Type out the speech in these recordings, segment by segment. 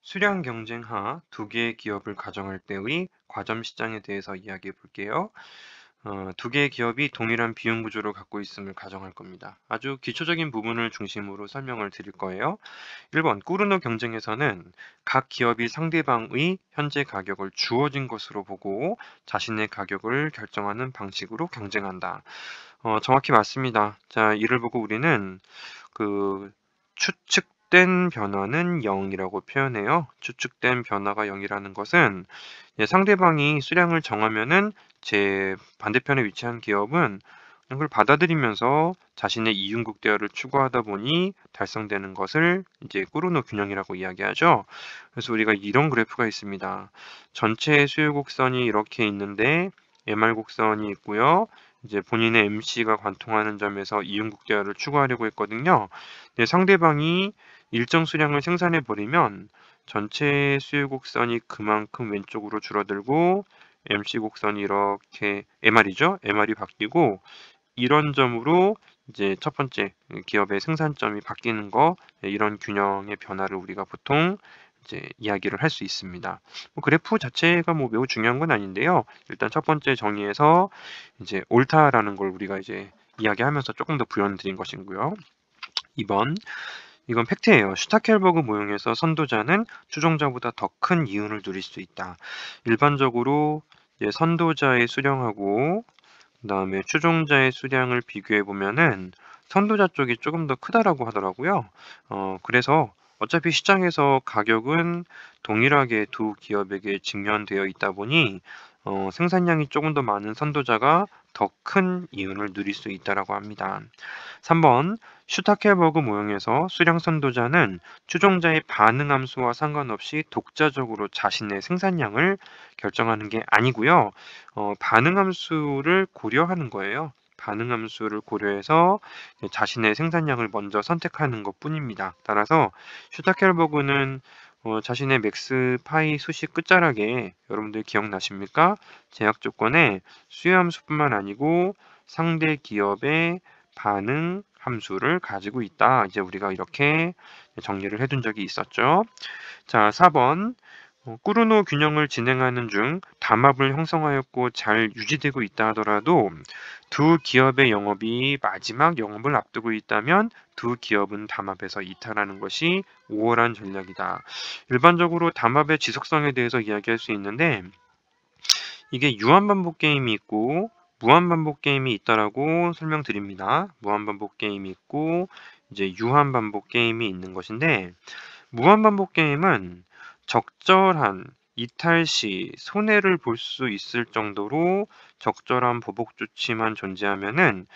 수량 경쟁하 두 개의 기업을 가정할 때의 과점 시장에 대해서 이야기해 볼게요. 두 개의 기업이 동일한 비용 구조를 갖고 있음을 가정할 겁니다. 아주 기초적인 부분을 중심으로 설명을 드릴 거예요. 1번, 꾸르노 경쟁에서는 각 기업이 상대방의 현재 가격을 주어진 것으로 보고 자신의 가격을 결정하는 방식으로 경쟁한다. 정확히 맞습니다. 자, 이를 보고 우리는 그 추측된 변화는 0이라고 표현해요. 추측된 변화가 0이라는 것은 상대방이 수량을 정하면은 제 반대편에 위치한 기업은 그걸 받아들이면서 자신의 이윤국 대화를 추구하다 보니 달성되는 것을 이제 꾸르노 균형이라고 이야기하죠. 그래서 우리가 이런 그래프가 있습니다. 전체 수요 곡선이 이렇게 있는데 MR 곡선이 있고요. 이제 본인의 MC가 관통하는 점에서 이윤국 대화를 추구하려고 했거든요. 근데 상대방이 일정 수량을 생산해 버리면 전체 수요 곡선이 그만큼 왼쪽으로 줄어들고 MC 곡선이 이렇게 MR이죠. MR이 바뀌고 이런 점으로 이제 첫 번째 기업의 생산점이 바뀌는 거, 이런 균형의 변화를 우리가 보통 이제 이야기를 할 수 있습니다. 그래프 자체가 매우 중요한 건 아닌데요. 일단 첫 번째 정의에서 이제 옳다라는 걸 우리가 이제 이야기하면서 조금 더 부연 드린 것이고요. 2번, 이건 팩트예요. 슈타켈버그 모형에서 선도자는 추종자보다 더 큰 이윤을 누릴 수 있다. 일반적으로 이제 선도자의 수량하고 그다음에 추종자의 수량을 비교해 보면은 선도자 쪽이 조금 더 크다라고 하더라고요. 그래서 어차피 시장에서 가격은 동일하게 두 기업에게 직면되어 있다 보니 생산량이 조금 더 많은 선도자가 더 큰 이윤을 누릴 수 있다라고 합니다. 3번, 슈타켈버그 모형에서 수량 선도자는 추종자의 반응 함수와 상관없이 독자적으로 자신의 생산량을 결정하는 게 아니고요. 반응 함수를 고려하는 거예요. 반응 함수를 고려해서 자신의 생산량을 먼저 선택하는 것뿐입니다. 따라서 슈타켈버그는 자신의 맥스 파이 수식 끝자락에 여러분들 기억나십니까? 제약 조건에 수요 함수뿐만 아니고 상대 기업의 반응 함수를 가지고 있다. 이제 우리가 이렇게 정리를 해둔 적이 있었죠. 자, 4번. 꾸르노 균형을 진행하는 중 담합을 형성하였고 잘 유지되고 있다 하더라도 두 기업의 영업이 마지막 영업을 앞두고 있다면 두 기업은 담합에서 이탈하는 것이 우월한 전략이다. 일반적으로 담합의 지속성에 대해서 이야기할 수 있는데 이게 유한반복 게임이 있고 무한반복 게임이 있다라고 설명드립니다. 무한반복 게임이 있고 이제 유한반복 게임이 있는 것인데 무한반복 게임은 적절한 이탈 시 손해를 볼 수 있을 정도로 적절한 보복 조치만 존재하면은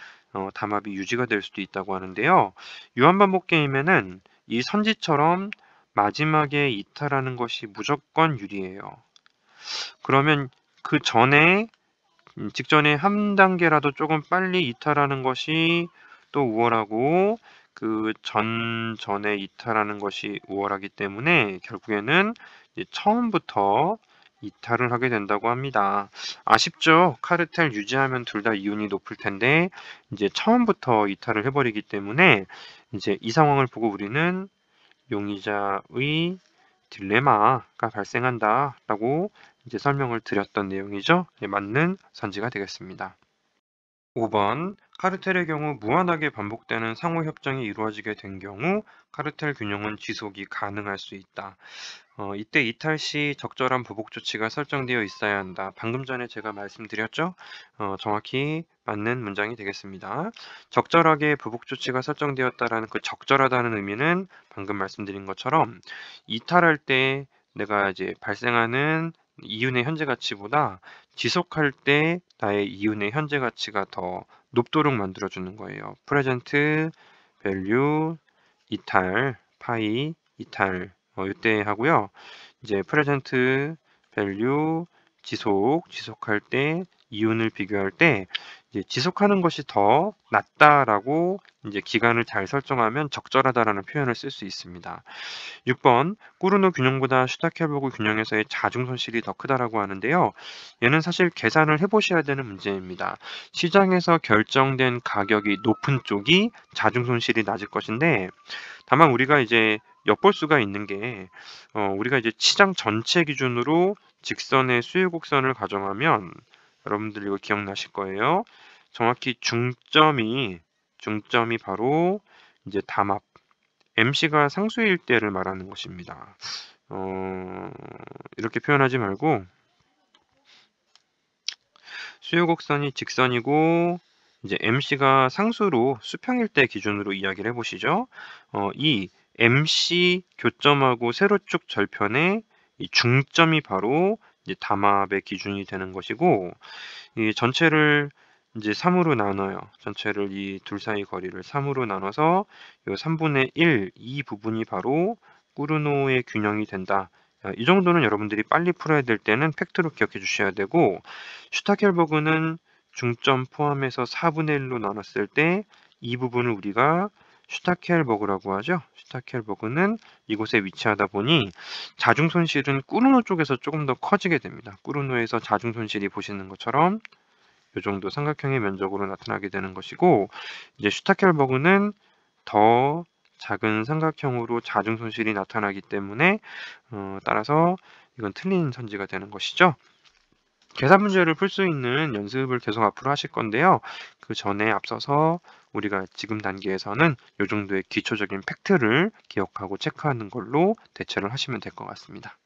담합이 유지가 될 수도 있다고 하는데요. 유한반복 게임에는 이 선지처럼 마지막에 이탈하는 것이 무조건 유리해요. 그러면 그 전에 직전에 한 단계라도 조금 빨리 이탈하는 것이 또 우월하고 그 전에 이탈하는 것이 우월하기 때문에 결국에는 이제 처음부터 이탈을 하게 된다고 합니다. 아쉽죠? 카르텔 유지하면 둘 다 이윤이 높을 텐데 이제 처음부터 이탈을 해버리기 때문에 이제 이 상황을 보고 우리는 용의자의 딜레마가 발생한다라고 이제 설명을 드렸던 내용이죠. 맞는 선지가 되겠습니다. 5번, 카르텔의 경우 무한하게 반복되는 상호 협정이 이루어지게 된 경우 카르텔 균형은 지속이 가능할 수 있다. 이때 이탈 시 적절한 보복 조치가 설정되어 있어야 한다. 방금 전에 제가 말씀드렸죠? 정확히 맞는 문장이 되겠습니다. 적절하게 보복 조치가 설정되었다라는 그 적절하다는 의미는 방금 말씀드린 것처럼 이탈할 때 내가 이제 발생하는 이윤의 현재 가치보다 지속할 때 나의 이윤의 현재 가치가 더 높도록 만들어주는 거예요. 프레젠트, 밸류, 이탈, 파이, 이탈 이때 하고요. 이제 프레젠트, 밸류, 지속할 때 이윤을 비교할 때 이제 지속하는 것이 더 낫다라고 이제 기간을 잘 설정하면 적절하다라는 표현을 쓸 수 있습니다. 6번 꾸르노 균형보다 슈타켈버그 균형에서의 자중 손실이 더 크다라고 하는데요. 얘는 사실 계산을 해보셔야 되는 문제입니다. 시장에서 결정된 가격이 높은 쪽이 자중 손실이 낮을 것인데, 다만 우리가 이제 엿볼 수가 있는 게 우리가 이제 시장 전체 기준으로 직선의 수요 곡선을 가정하면 여러분들 이거 기억나실 거예요. 정확히 중점이 바로 이제 담합 MC가 상수일 때를 말하는 것입니다. 이렇게 표현하지 말고 수요 곡선이 직선이고 이제 MC가 상수로 수평일 때 기준으로 이야기를 해보시죠. 이 MC 교점하고 세로축 절편의 이 중점이 바로 이제 담합의 기준이 되는 것이고, 이 전체를 이제 3으로 나눠요. 전체를 이 둘 사이 거리를 3으로 나눠서 요 3분의 1, 이 부분이 바로 꾸르노의 균형이 된다. 이 정도는 여러분들이 빨리 풀어야 될 때는 팩트로 기억해 주셔야 되고, 슈타켈버그는 중점 포함해서 4분의 1로 나눴을 때 이 부분을 우리가 슈타켈버그라고 하죠. 슈타켈버그는 이곳에 위치하다 보니 자중 손실은 꾸르노 쪽에서 조금 더 커지게 됩니다. 꾸르노에서 자중 손실이 보시는 것처럼 이 정도 삼각형의 면적으로 나타나게 되는 것이고, 이제 슈타켈버그는 더 작은 삼각형으로 자중 손실이 나타나기 때문에 따라서 이건 틀린 선지가 되는 것이죠. 계산 문제를 풀 수 있는 연습을 계속 앞으로 하실 건데요. 그 전에 앞서서 우리가 지금 단계에서는 이 정도의 기초적인 팩트를 기억하고 체크하는 걸로 대처를 하시면 될 것 같습니다.